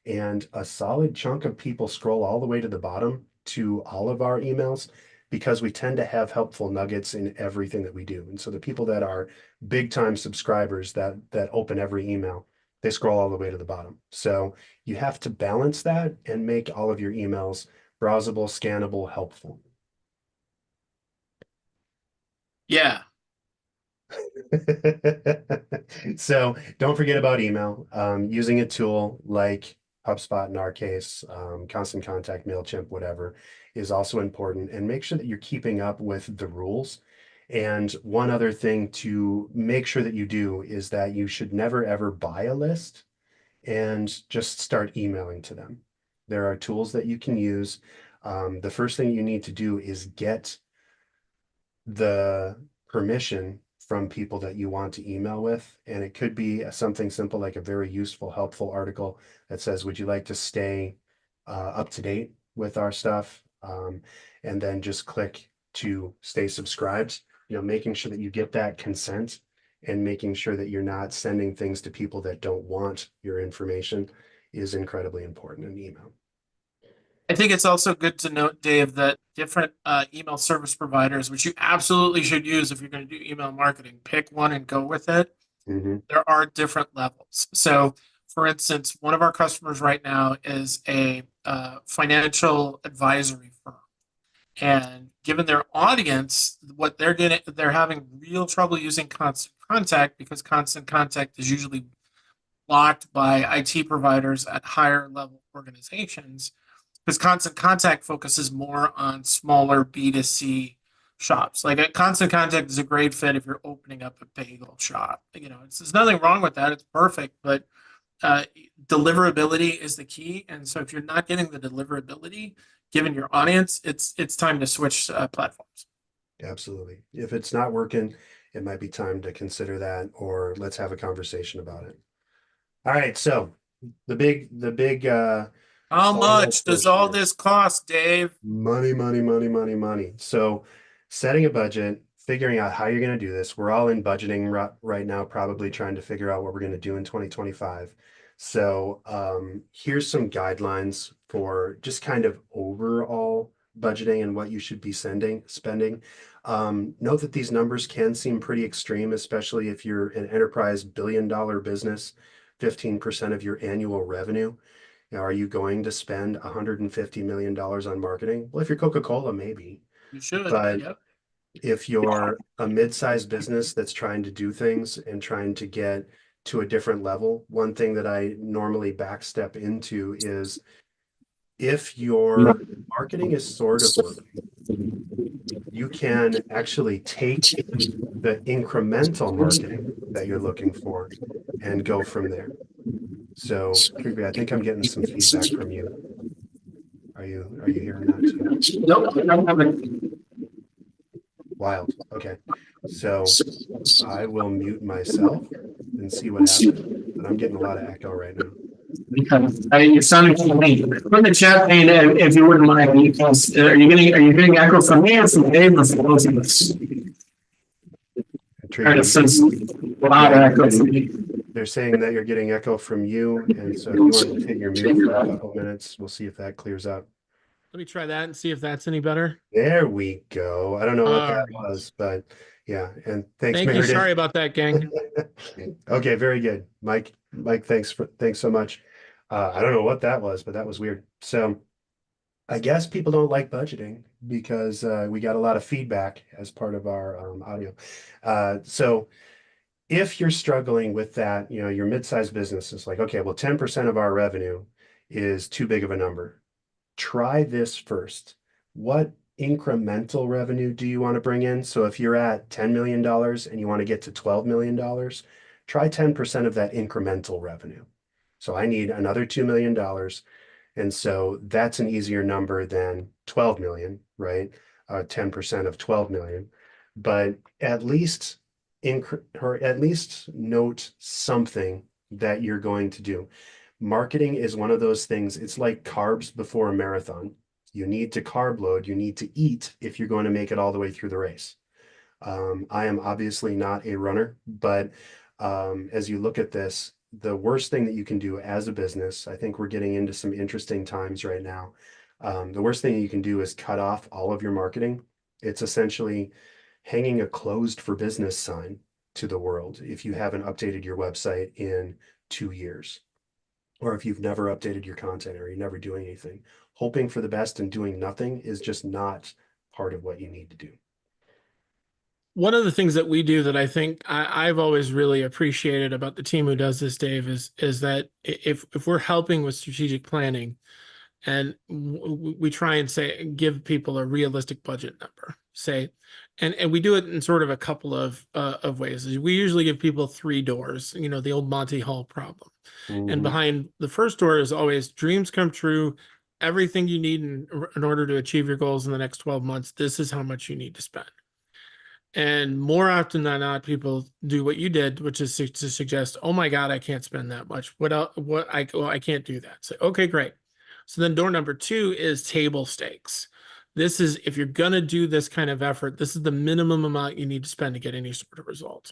And a solid chunk of people scroll all the way to the bottom to all of our emails because we tend to have helpful nuggets in everything that we do. And so the people that are big time subscribers that open every email, they scroll all the way to the bottom. So you have to balance that and make all of your emails browsable, scannable, helpful. Yeah. So don't forget about email. Using a tool like HubSpot in our case, Constant Contact, MailChimp, whatever, is also important. And make sure that you're keeping up with the rules. And one other thing to make sure that you do is that you should never ever buy a list and just start emailing to them. There are tools that you can use. The first thing you need to do is get the permission from people that you want to email with. And it could be something simple like a very useful, helpful article that says, would you like to stay up to date with our stuff? And then just click to stay subscribed, making sure that you get that consent and making sure that you're not sending things to people that don't want your information is incredibly important in email. I think it's also good to note, Dave, that different email service providers, which you absolutely should use if you're going to do email marketing, pick one and go with it. Mhm. There are different levels. So, for instance, one of our customers right now is a financial advisory firm. And given their audience, what they're having real trouble using Constant Contact because Constant Contact is usually blocked by IT providers at higher level organizations because Constant Contact focuses more on smaller B2C shops. Like a Constant Contact is a great fit if you're opening up a bagel shop. There's nothing wrong with that. It's perfect, but uh, deliverability is the key. And so if you're not getting the deliverability, given your audience, it's time to switch platforms. Absolutely. If it's not working, it might be time to consider that, or let's have a conversation about it. All right. So the big How final much does push all here. this cost, Dave? Money, money, money, money, money. So setting a budget, figuring out how you're going to do this. We're all in budgeting right now, probably trying to figure out what we're going to do in 2025. So here's some guidelines for just kind of overall budgeting and what you should be spending. Note that these numbers can seem pretty extreme, especially if you're an enterprise $1 billion business, 15% of your annual revenue. Now, are you going to spend $150 million on marketing? Well, if you're Coca-Cola, maybe. You should. But Yep. if you're a mid-sized business that's trying to do things and trying to get to a different level, one thing that I normally backstep into is if your marketing is sort of working, you can actually take the incremental marketing that you're looking for and go from there. So, Trigby, I think I'm getting some feedback from you. Are you hearing that too? Nope. I don't have it. Wild. Okay. So I will mute myself and see what happens. But I'm getting a lot of echo right now. Because it sounded to me. Put in the chat, Payne, if you wouldn't mind. Are you getting echo from me or from Dave or from both of us? Or it says loud echo from me. They're saying that you're getting echo from you. And so if you want to hit your mute for a couple minutes, we'll see if that clears up. Let me try that and see if that's any better. There we go. I don't know what that Alright. was, but yeah. And thanks, Thank you. Meredith. Sorry about that, gang. Okay, very good. Mike, thanks so much. I don't know what that was, but that was weird. So I guess people don't like budgeting because we got a lot of feedback as part of our audio. So if you're struggling with that, your mid-sized business is like, okay, well, 10% of our revenue is too big of a number. Try this first. What incremental revenue do you want to bring in? So if you're at $10 million and you want to get to $12 million, try 10% of that incremental revenue. So I need another $2 million. And so that's an easier number than 12 million, right? 10% of 12 million. But at least note something that you're going to do. Marketing is one of those things. It's like carbs before a marathon. You need to carb load. You need to eat if you're going to make it all the way through the race. I am obviously not a runner, but as you look at this, the worst thing that you can do as a business, I think we're getting into some interesting times right now. The worst thing you can do is cut off all of your marketing. It's essentially hanging a closed for business sign to the world if you haven't updated your website in 2 years, or if you've never updated your content or you're never doing anything. Hoping for the best and doing nothing is just not part of what you need to do. One of the things that we do that I think I've always really appreciated about the team who does this, Dave, is that if we're helping with strategic planning, and we try and say give people a realistic budget number, say, and we do it in sort of a couple of ways. We usually give people three doors, the old Monty Hall problem. And Mhm. behind the first door is always dreams come true, everything you need in order to achieve your goals in the next 12 months. This is how much you need to spend. And more often than not, people do what you did, which is to suggest, "Oh my God, I can't spend that much. What else? I can't do that." Say, "Okay, great." So then door number two is table stakes. This is if you're gonna do this kind of effort, this is the minimum amount you need to spend to get any sort of result.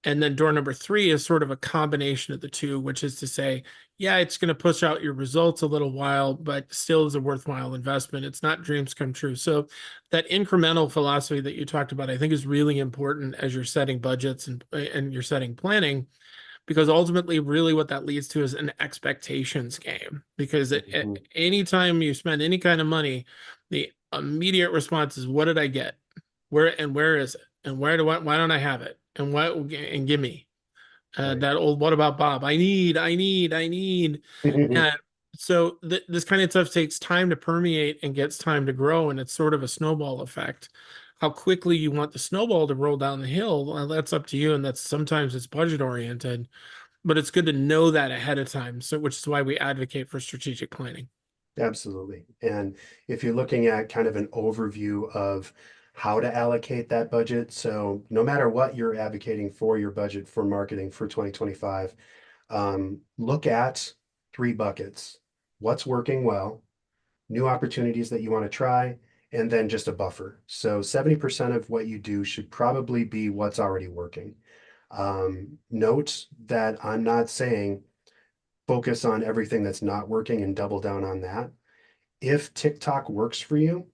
And then door number three is sort of a combination of the two, which is to say, yeah, it's going to push out your results a little while, but still is a worthwhile investment. It's not dreams come true. So that incremental philosophy that you talked about, I think is really important as you're setting budgets and you're setting planning, because ultimately really what that leads to is an expectations game. Because Mhm. anytime you spend any kind of money, the immediate response is, what did I get? Where is it? And why don't I have it? And give me Right. that old what about Bob? I need. And so this kind of stuff takes time to permeate and gets time to grow, and it's sort of a snowball effect. How quickly you want the snowball to roll down the hill, well, that's up to you, and that's sometimes it's budget oriented, but it's good to know that ahead of time. So, which is why we advocate for strategic planning. Absolutely. And if you're looking at kind of an overview of how to allocate that budget, so no matter what you're advocating for your budget for marketing for 2025, look at three buckets. What's working well, new opportunities that you want to try, and then just a buffer. So 70% of what you do should probably be what's already working. Note that I'm not saying focus on everything that's not working and double down on that. If TikTok works for you,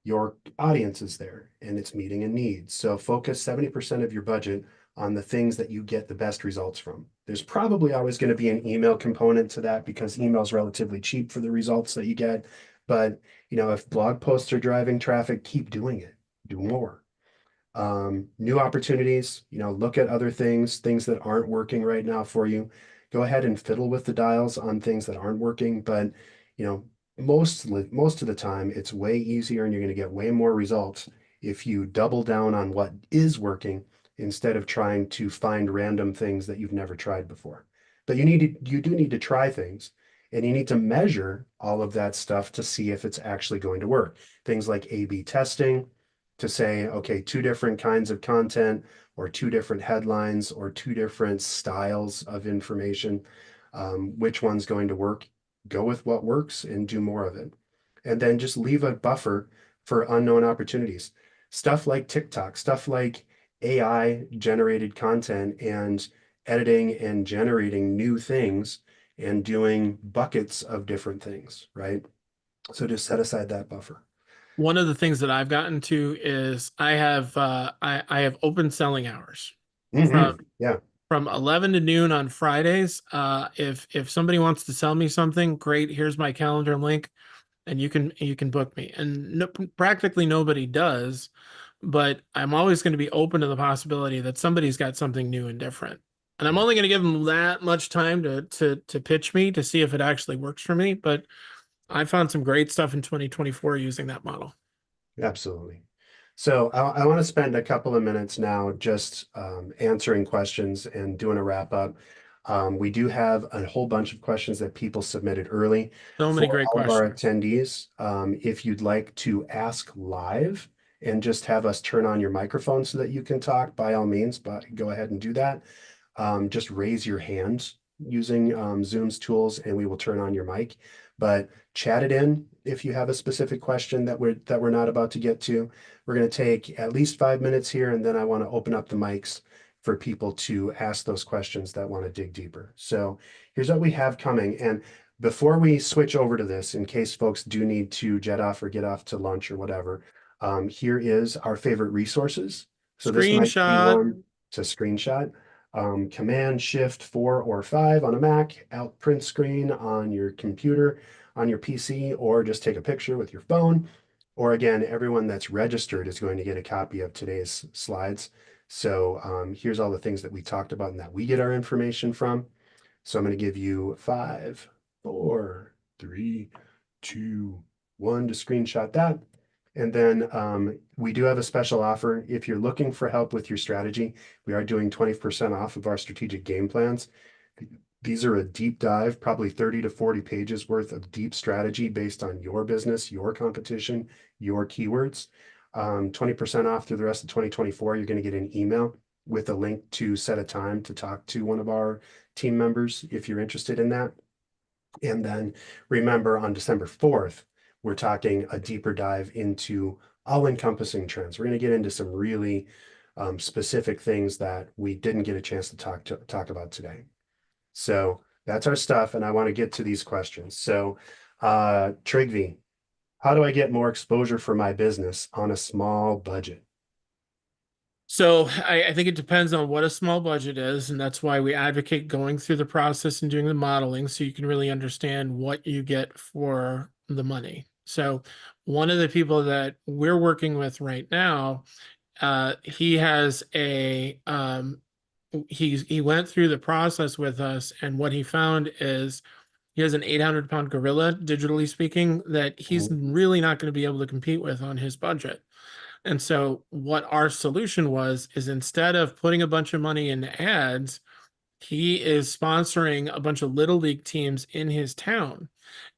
your audience is there and it's meeting a need. So focus 70% of your budget on the things that you get the best results from. There's probably always going to be an email component to that because email is relatively cheap for the results that you get. But if blog posts are driving traffic, keep doing it. Do more. New opportunities, look at other things that aren't working right now for you. Go ahead and fiddle with the dials on things that aren't working, but you know, most of the time it's way easier and you're going to get way more results if you double down on what is working instead of trying to find random things that you've never tried before. But you do need to try things and you need to measure all of that stuff to see if it's actually going to work. Things like A/B testing to say, okay, two different kinds of content or two different headlines or two different styles of information. Which one's going to work? Go with what works and do more of it. And then just leave a buffer for unknown opportunities. Stuff like TikTok, stuff like AI generated content and editing and generating new things and doing buckets of different things, right? So just set aside that buffer. One of the things that I've gotten to is I have open selling hours from Yeah. from 11 to noon on Fridays. If somebody wants to sell me something, great. Here's my calendar link, and you can book me. And no, practically nobody does, but I'm always going to be open to the possibility that somebody's got something new and different. And I'm Yeah. only going to give them that much time to pitch me to see if it actually works for me. But I found some great stuff in 2024 using that model. Absolutely. So I want to spend a couple of minutes now just answering questions and doing a wrap up. We do have a whole bunch of questions that people submitted early So many for great all of our questions. attendees. If you'd like to ask live and just have us turn on your microphone so that you can talk, by all means, but go ahead and do that. Just raise your hand using Zoom's tools and we will turn on your mic. But chat it in if you have a specific question that we're not about to get to. We're going to take at least 5 minutes here, and then I want to open up the mics for people to ask those questions that want to dig deeper. So here's what we have coming. And before we switch over to this, in case folks do need to jet off or get off to lunch or whatever, here is our favorite resources. So this might be Screenshot. one to screenshot. Command Shift 4 or 5 on a Mac, out print screen on your computer, on your PC, or just take a picture with your phone. Or again, everyone that's registered is going to get a copy of today's slides. So here's all the things that we talked about and that we get our information from. So I'm going to give you 5, 4, 3, 2, 1 to screenshot that. And then we do have a special offer. If you're looking for help with your strategy, we are doing 20% off of our strategic game plans. These are a deep dive, probably 30 to 40 pages worth of deep strategy based on your business, your competition, your keywords. 20% off through the rest of 2024. You're going to get an email with a link to set a time to talk to one of our team members if you're interested in that. And then remember, on December 4th, we're talking a deeper dive into all-encompassing trends. We're going to get into some really specific things that we didn't get a chance to talk about today. So that's our stuff, and I want to get to these questions. So Trygve, how do I get more exposure for my business on a small budget? So I think it depends on what a small budget is, and that's why we advocate going through the process and doing the modeling so you can really understand what you get for the money. So one of the people that we're working with right now, he has a he went through the process with us, and what he found is he has an 800-pound gorilla, digitally speaking, that he's really not going to be able to compete with on his budget. And so what our solution was is, instead of putting a bunch of money into ads, he is sponsoring a bunch of little league teams in his town.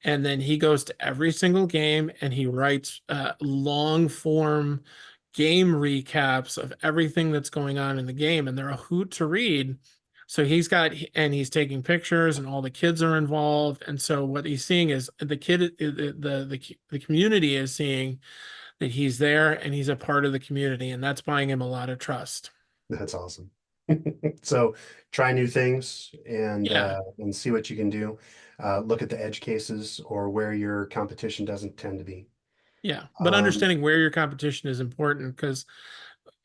And then he goes to every single game and he writes long form game recaps of everything that's going on in the game. And they're a hoot to read. So he's taking pictures, and all the kids are involved. And so what he's seeing is the community is seeing that he's there and he's a part of the community, and that's buying him a lot of trust. That's awesome. So try new things and see what you can do. Look at the edge cases or where your competition doesn't tend to be. Yeah, but understanding where your competition is important, because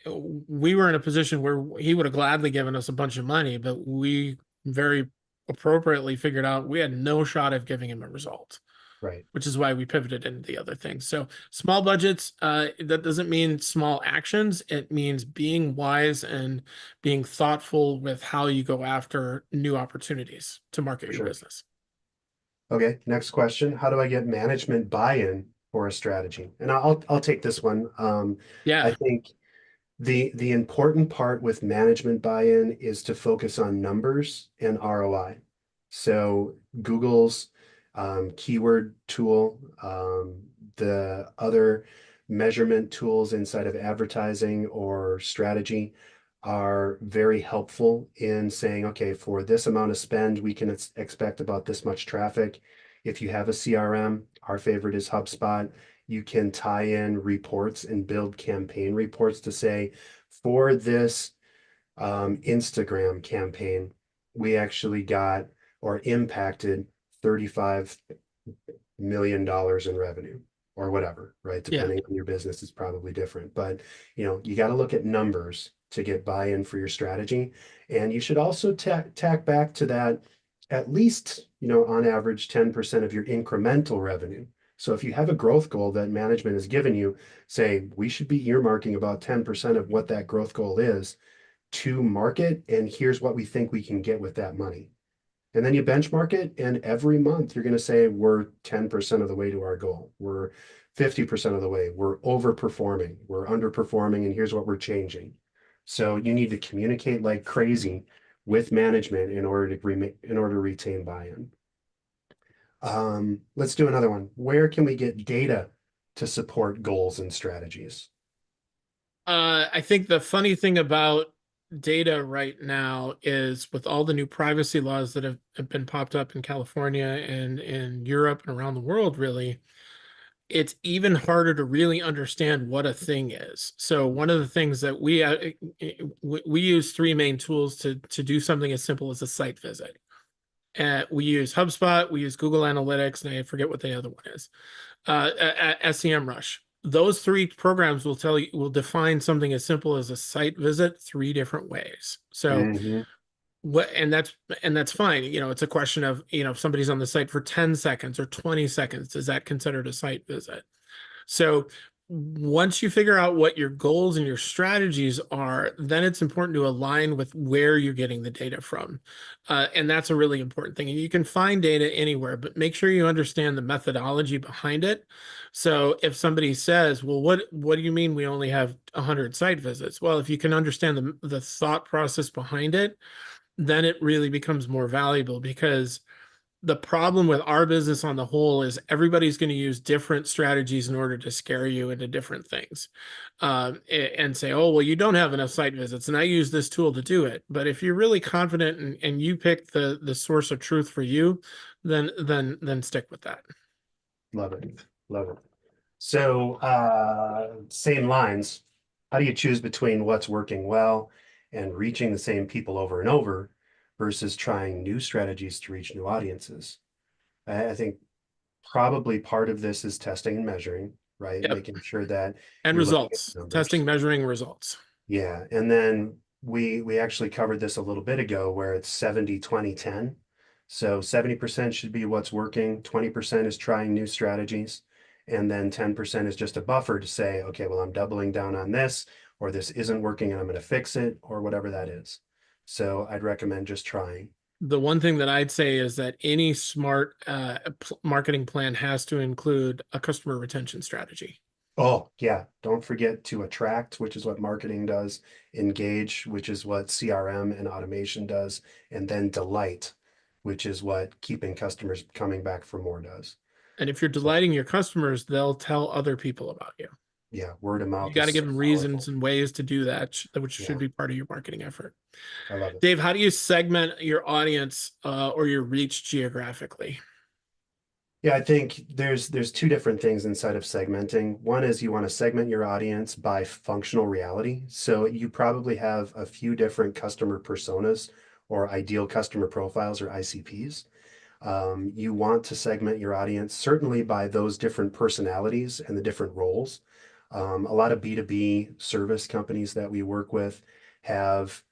we were in a position where he would have gladly given us a bunch of money, but we very appropriately figured out we had no shot of giving him a result. Right. Which is why we pivoted into the other things. So small budgets, that doesn't mean small actions. It means being wise and being thoughtful with how you go after new opportunities to market your business. Okay, next question. How do I get management buy-in for a strategy? And I'll take this one. I think the important part with management buy-in is to focus on numbers and ROI. So Google's keyword tool, the other measurement tools inside of advertising or strategy are very helpful in saying, okay, for this amount of spend, we can expect about this much traffic. If you have a CRM, our favorite is HubSpot. You can tie in reports and build campaign reports to say, for this Instagram campaign, we actually got or impacted $35 million in revenue or whatever, right? Depending on your business, is probably different. But you got to look at numbers to get buy-in for your strategy. And you should also tack back to that at least, on average, 10% of your incremental revenue. So if you have a growth goal that management has given you, say, we should be earmarking about 10% of what that growth goal is to market, and here's what we think we can get with that money. And then you benchmark it, and every month you're going to say, we're 10% of the way to our goal. We're 50% of the way. We're overperforming. We're underperforming, and here's what we're changing. So you need to communicate like crazy with management in order to retain buy-in. Let's do another one. Where can we get data to support goals and strategies? I think the funny thing about data right now is, with all the new privacy laws that have been popped up in California and in Europe and around the world, really, it's even harder to really understand what a thing is. So one of the things that we use 3 main tools to do something as simple as a site visit. We use HubSpot, we use Google Analytics, and I forget what the other one is. SEMrush. Those 3 programs will define something as simple as a site visit 3 different ways. So and that's fine. It's a question of, if somebody's on the site for 10 seconds or 20 seconds, is that considered a site visit? So once you figure out what your goals and your strategies are, then it's important to align with where you're getting the data from. And that's a really important thing. And you can find data anywhere, but make sure you understand the methodology behind it. So if somebody says, well, what do you mean we only have 100 site visits? Well, if you can understand the thought process behind it, then it really becomes more valuable, because the problem with our business on the whole is everybody's going to use different strategies in order to scare you into different things, and say, oh, well, you don't have enough site visits and I use this tool to do it. But if you're really confident and you pick the source of truth for you, then stick with that. Love it. Love it. So, same lines. How do you choose between what's working well and reaching the same people over and over versus trying new strategies to reach new audiences? I think probably part of this is testing and measuring, right? Yep. Making sure that And you're looking at results, numbers. testing, measuring results. Yeah, and then we actually covered this a little bit ago where it's 70, 20, 10. So 70% should be what's working, 20% is trying new strategies, and then 10% is just a buffer to say, okay, well, I'm doubling down on this, or this isn't working and I'm going to fix it, or whatever that is. So I'd recommend just trying. The one thing that I'd say is that any smart marketing plan has to include a customer retention strategy. Oh, yeah. Don't forget to attract, which is what marketing does, engage, which is what CRM and automation does, and then delight, which is what keeping customers coming back for more does. And if you're delighting your customers, they'll tell other people about you. Yeah, word of You mouth got to is give so them reasons powerful. and ways to do that, which Yeah, should be part of your marketing effort. I love it. Dave, how do you segment your audience or your reach geographically? Yeah, I think there's two different things inside of segmenting. One is you want to segment your audience by functional reality. So you probably have a few different customer personas or ideal customer profiles or ICPs. You want to segment your audience certainly by those different personalities and the different roles. A lot of B2B service companies that we work with have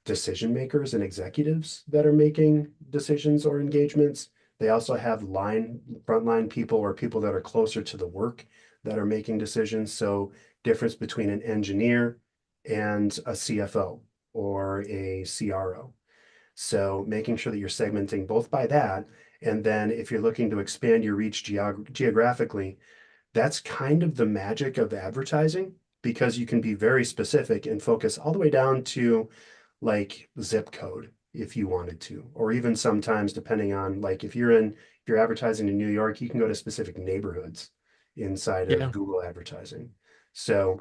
decision makers and executives that are making decisions or engagements. They also have frontline people or people that are closer to the work that are making decisions. So difference between an engineer and a CFO or a CRO. So making sure that you're segmenting both by that. And then if you're looking to expand your reach geographically, that's kind of the magic of advertising, because you can be very specific and focus all the way down to like zip code if you wanted to, or even sometimes depending on like if you're advertising in New York, you can go to specific neighborhoods inside Yeah. of Google advertising. So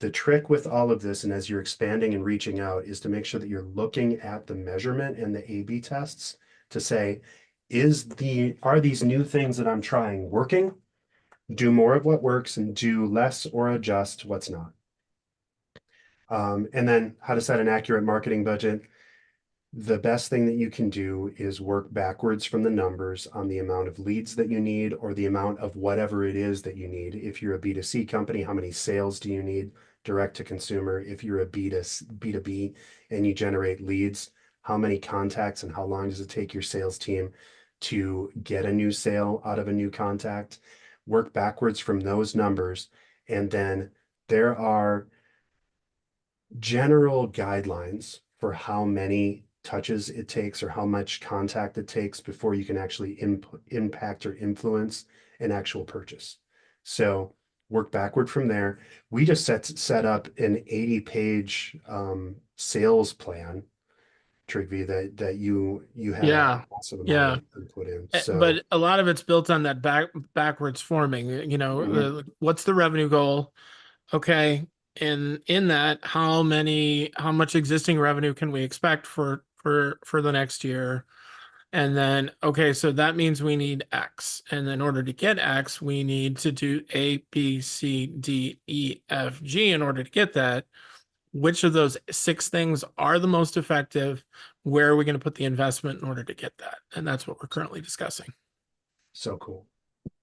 the trick with all of this, and as you're expanding and reaching out, is to make sure that you're looking at the measurement and the A/B tests to say, are these new things that I'm trying working? Do more of what works and do less or adjust what's not. And then how to set an accurate marketing budget. The best thing that you can do is work backwards from the numbers on the amount of leads that you need or the amount of whatever it is that you need. If you're a B2C company, how many sales do you need direct to consumer? If you're a B2B and you generate leads, how many contacts and how long does it take your sales team to get a new sale out of a new contact? Work backwards from those numbers. And then there are general guidelines for how many touches it takes or how much contact it takes before you can actually impact or influence an actual purchase. So work backward from there. We just set up an 80-page sales plan, Trygve, that you had Yeah. a massive amount Yeah. of input in. So But a lot of it's built on that backwards forming, Mhm. what's the revenue goal? Okay. And in that, how much existing revenue can we expect for the next year? And then, okay, so that means we need X. And in order to get X, we need to do A, B, C, D, E, F, G in order to get that. Which of those 6 things are the most effective? Where are we going to put the investment in order to get that? And that's what we're currently discussing. so cool.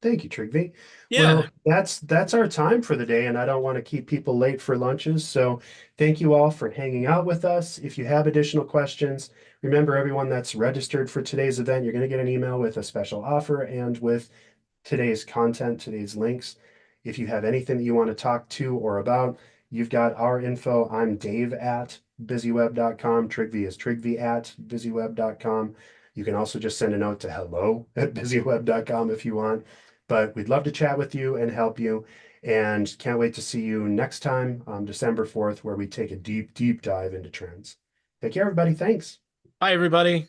Thank you, Trygve. Yeah. Well, that's our time for the day, and I don't want to keep people late for lunches. So thank you all for hanging out with us. If you have additional questions, remember everyone that's registered for today's event, you're going to get an email with a special offer and with today's content, today's links. If you have anything that you want to talk to or about, you've got our info. I'm Dave at busyweb.com. Trigvi is Trigvi at busyweb.com. You can also just send a note to hello@busyweb.com if you want. But we'd love to chat with you and help you. And can't wait to see you next time on December 4th, where we take a deep, deep dive into trends. Take care, everybody. Thanks. Bye, everybody.